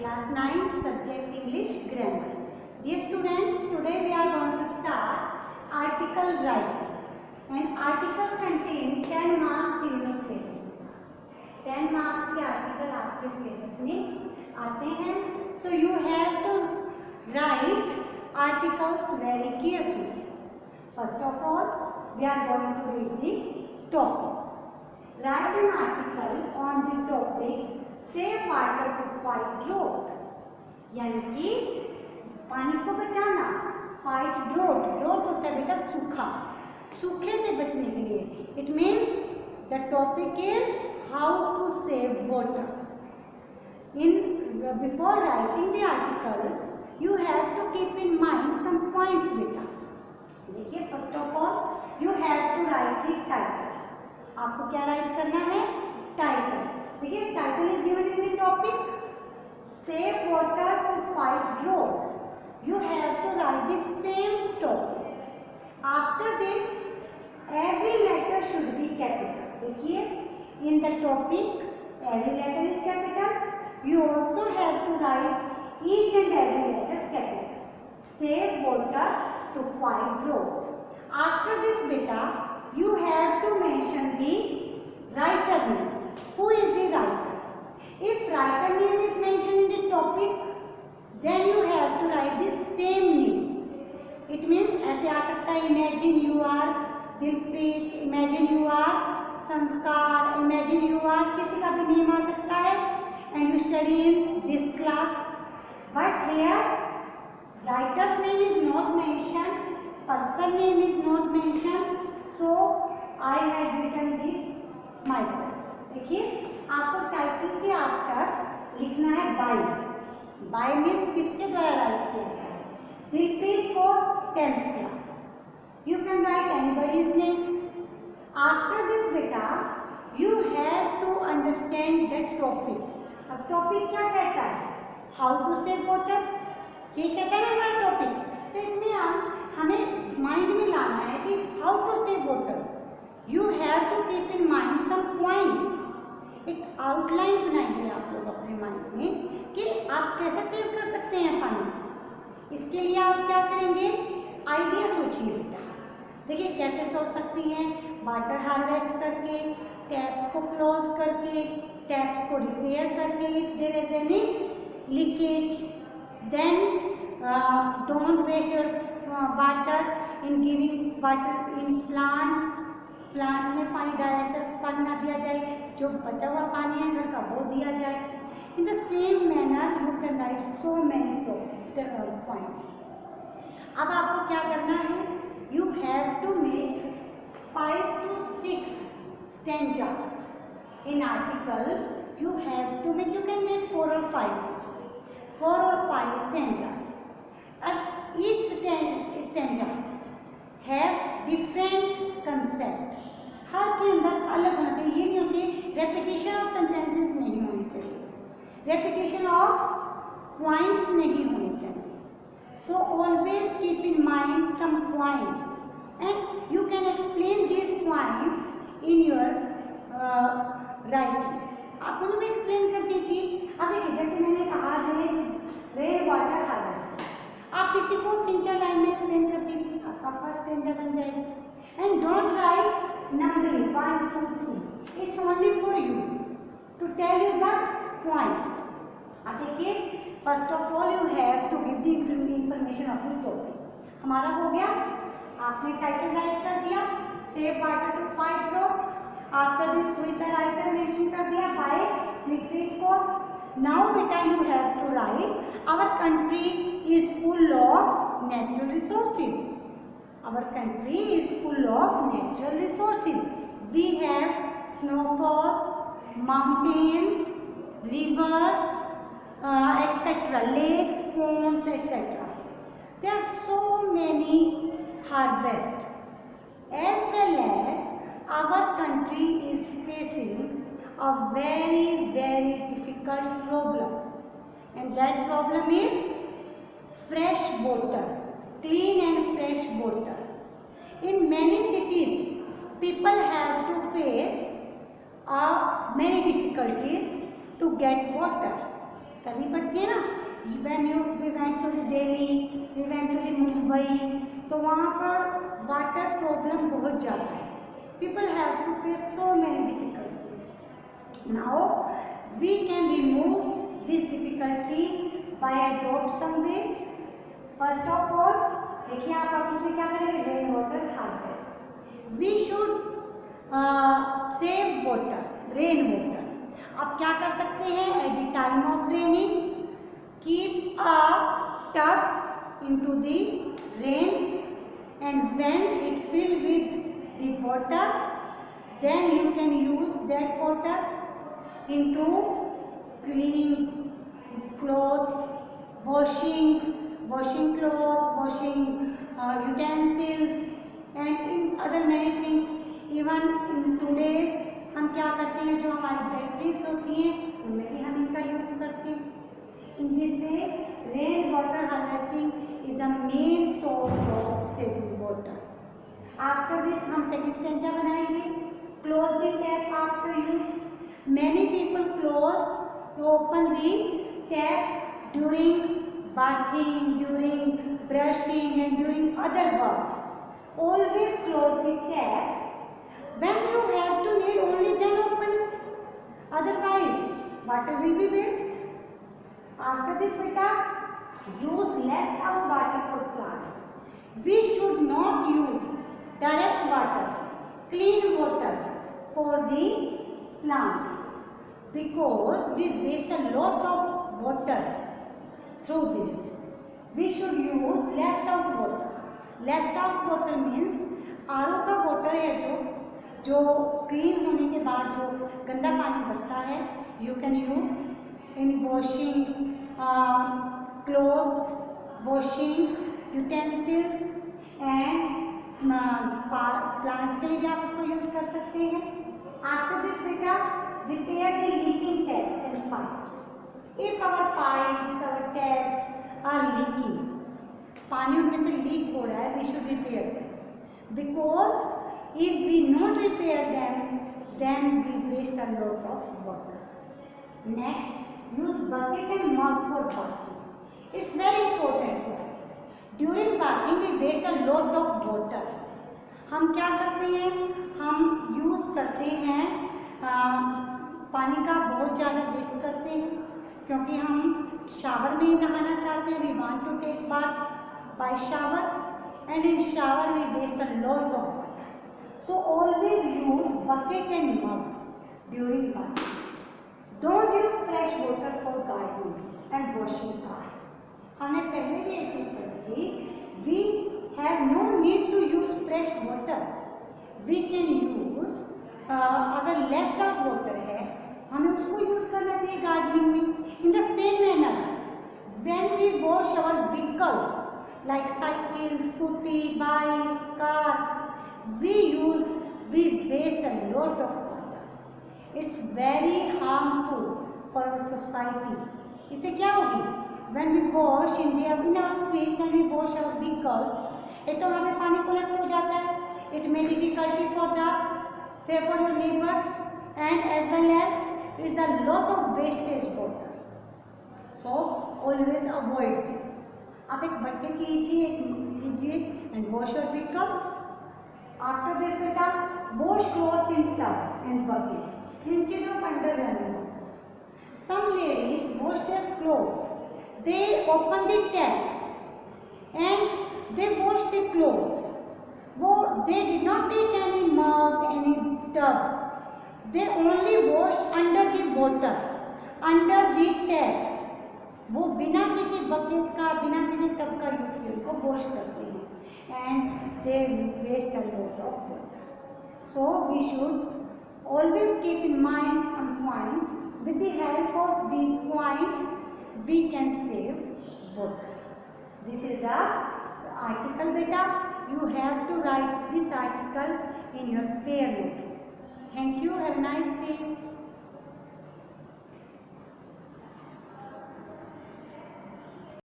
Class 9 subject English grammar. Dear students, today we are going to start article writing. And article contain 10 marks in your syllabus. 10 marks के article आपके syllabus में आते हैं. So you have to write articles very carefully. First of all, we are going to read the topic. Write an article on the topic Save water to fight drought. यानी कि पानी को बचाना. Fight drought. Drought होता है बेटा सूखा. सूखे से बचने के लिए. It means the topic is how to save water. Before writing the article, you have to keep in mind some points बेटा. देखिए, first of all, you have to write the title. आपको क्या write करना है? Title. देखिए, title is given in the topic save water to fight drought. You have to write the same topic. After this every letter should be capital. देखिए, in the topic every letter is capital. You also have to write each and every letter capital. Save water to fight drought. After this बेटा you have to mention the writer name. Who is the writer? If writer name is mentioned in the topic, then you have to write the same name. It means ऐसे आ सकता है imagine you are Dilpreet, imagine you are संस्कार, imagine you are किसी का भी name आ सकता है and you study in this class. But here writer's name is not mentioned, person name is not mentioned, so I had written the myself. देखिए, आपको title के after लिखना है बाय. बाय मीन्स किसके द्वारा राइट किया गया है? दिलप्रीत को 10th class. You can write anybody's name. After this बेटा you have to understand the topic. अब टॉपिक क्या कहता है? How to save water. ये कहता है ना हमारा टॉपिक. तो इसमें हमें माइंड में लाना है कि how to save water. You have to keep in mind some points. एक आउटलाइन बनाइए आप लोग अपने माइंड में कि आप कैसे सेव कर सकते हैं पानी. इसके लिए आप क्या करेंगे? आइडिया सोचिए बेटा. देखिए कैसे सोच सकती हैं? वाटर हार्वेस्ट करके, टैप्स को क्लोज करके, टैप्स को रिपेयर करके if there is any leakage. Then don't waste your water in giving water in plants. Plants में पानी ऐसा पानी ना दिया जाए, जो बचा हुआ पानी है घर का वो दिया जाए. In the same manner you can write so many points. अब आपको क्या करना है? You have to make 5 to 6 stanzas in article. You have to make, you can make 4 or 5 4 or 5 stanzas. और each stanza have different concept. हर के अंदर अलग होना चाहिए. ये नहीं होना चाहिए रेपिटेशन ऑफ सेंटेंसेस नहीं होनी चाहिए, रेपिटेशन ऑफ पॉइंट्स नहीं होने चाहिए. So always keep in mind some points and you can explain these points in your writing. आप उन्हें एक्सप्लेन कर दीजिए. अब देखिए, जैसे मैंने कहा रेन वाटर हार्वेस्ट. आप किसी को 3-4 लाइन में एक्सप्लेन कर दीजिए, आपका फर्स्ट स्टेंजा बन जाएगा. And don't write numbering 1, 2, 3. It's only for you to tell you the points. अब देखिए, first of all you have to give the information of the topic. हमारा हो गया. आपने टाइटल राइट कर दिया, save water to fight drought. After this who is the writer mention कर दिया by दिलप्रीत कौर. Now बेटा you have to write our country is full of natural resources. Our country is full of natural resources. We have snowfalls, mountains, rivers, etc. Lakes, ponds, etc. There are so many harvests. As well as our country is facing a very, very difficult problem. And that problem is fresh water. Clean and fresh water. In many cities, people have to face many difficulties to get water. करनी पड़ती है ना। When we went to the Delhi, we went to the Mumbai, तो वहाँ पर water problem बहुत ज़्यादा है। People have to face so many difficulties. Now we can remove this difficulty by adopt some ways. First of all, देखिए आप अब इसमें क्या करेंगे, rain water harvest. We should save water, rain water. आप क्या कर सकते हैं, at the time of raining keep a tub into the rain and when it fill with the water, then you can use that water into cleaning clothes, washing clothes, washing utensils and in other many things. Even in today's हम क्या करते हैं, जो हमारी batteries होती हैं उनमें भी हम इनका यूज करते हैं। In this way, rain water harvesting is the main source of saving water. After this, हम second stanza बनाएंगे। Close the tap after use. Many people open the tap during bathing, during brushing, and during other works. Always close the tap. When you have to need, only then open it. Otherwise, water will be waste. After this, beta, use left out water for plants. We should not use direct water, clean water for the plants because we waste a lot of water through this. We should use left out water. Left out water means RO का water है जो clean होने के बाद जो गंदा पानी बचता है, you can use in washing clothes, washing utensils and plants के लिए भी आप इसको यूज कर सकते हैं। After this, बेटा, repair the leaking taps and pipes. If our pipes, our taps are leaking, पानी उनमें से लीक हो रहा है, we should repair them because if we not repair them, then we waste a lot of water. Next, use bucket and mug for bathing. It's very important for us. During bathing we waste a lot of water. हम क्या करते हैं, हम use करते हैं पानी का बहुत ज़्यादा वेस्ट करते हैं क्योंकि हम शावर में ही नहाना चाहते हैं। We want to take bath by shower and in shower we waste a lot of water. So always use bucket and mug during bathing. Don't use fresh water for gardening and washing car. हमने पहले भी ये चीज पढ़ी थी। We have no need to use fresh water. We can use अगर left out water है हमें उसको यूज करना चाहिए गार्डनिंग में। In the same manner, when we wash our vehicles like cycle, scooty, bike, car, we waste a lot of water. It's very harmful for our society. इससे क्या होगी? When we wash in our street, when we wash our vehicles, एक तो वहाँ पे पानी collect हो जाता है. It may difficulty for your neighbors and as well as it's a lot of wastage water. So always avoid this. आप एक बकेट लीजिए and wash your vehicles. After this, बेटा, wash clothes in tub and bucket instead of under running water. Some ladies wash their clothes. They open the tap and they wash the clothes. They did not take any mug, any tub. They only wash under the water, under the tap. वो बिना किसी bucket का, बिना किसी tub का use किए उनको wash करते हैं and they waste a lot of water. So we should always keep in mind some points. With the help of these points, we can save water. This is the article, beta. You have to write this article in your fair notebook. Thank you. Have a nice day.